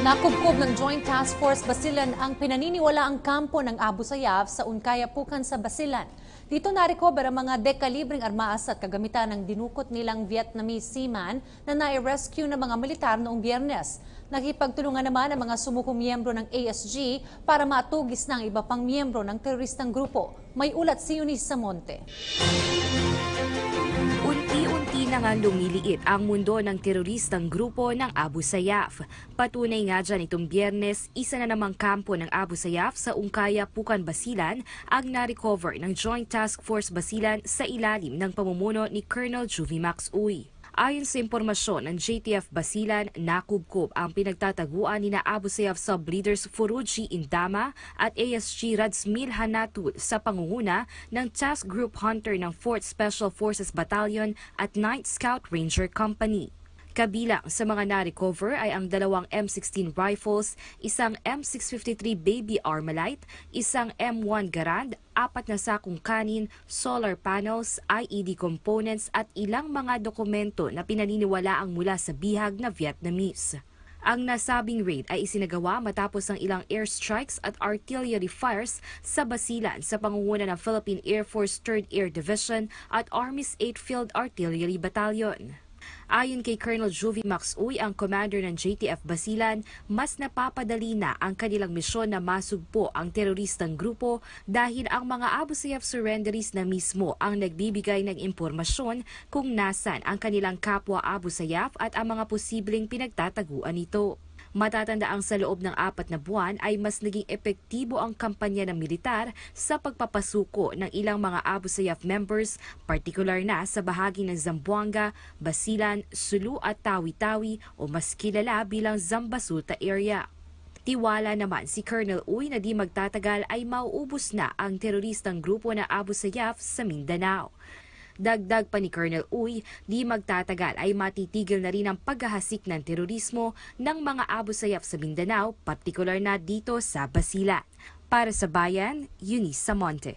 Nakubkob ng Joint Task Force Basilan ang pinaniniwalaang kampo ng Abu Sayyaf sa Unkayapukan sa Basilan. Dito na-recover ang mga dekalibring armas at kagamitan ng dinukot nilang Vietnamese seaman na nai-rescue ng mga militar noong Biyernes. Nakipagtulungan naman ang mga sumukong miyembro ng ASG para matugis ng iba pang miyembro ng teroristang grupo. May ulat si Eunice Samonte. Unti-unti na nga lumiliit ang mundo ng teroristang grupo ng Abu Sayyaf. Patunay nga dyan itong Biyernes, isa na namang kampo ng Abu Sayyaf sa Unkayapukan, Basilan ang na-recover ng Joint Task Force Basilan sa ilalim ng pamumuno ni Colonel Juvimax Uy. Ayon sa impormasyon ng JTF Basilan, nakubkob ang pinagtataguan ni Abu Sayyaf sub-leaders Furuji Indama at ASG Radsmil Hanatul sa pangunguna ng Task Group Hunter ng 4th Special Forces Battalion at 9th Scout Ranger Company. Kabilang sa mga na-recover ay ang dalawang M16 rifles, isang M653 Baby Armalite, isang M1 Garand, 4 na sakong kanin, solar panels, IED components at ilang mga dokumento na pinaniniwalaang mula sa bihag na Vietnamese. Ang nasabing raid ay isinagawa matapos ang ilang airstrikes at artillery fires sa Basilan sa pangunguna ng Philippine Air Force 3rd Air Division at Army's 8th Field Artillery Battalion. Ayon kay Colonel Juvimax Uy, ang commander ng JTF Basilan, mas napapadali na ang kanilang misyon na masugpo ang teroristang grupo dahil ang mga Abu Sayyaf surrenderies na mismo ang nagbibigay ng impormasyon kung nasan ang kanilang kapwa Abu Sayyaf at ang mga posibleng pinagtataguan nito. Matatandaang sa loob ng 4 na buwan ay mas naging epektibo ang kampanya ng militar sa pagpapasuko ng ilang mga Abu Sayyaf members, partikular na sa bahagi ng Zamboanga, Basilan, Sulu at Tawi-Tawi o mas kilala bilang Zambasuta area. Tiwala naman si Colonel Uy na di magtatagal ay mauubos na ang teroristang grupo na Abu Sayyaf sa Mindanao. Dagdag pa ni Colonel Uy, di magtatagal ay matitigil na rin ang paghahasik ng terorismo ng mga Abu Sayyaf sa Mindanao, partikular na dito sa Basilan. Para sa Bayan, Eunice Samonte.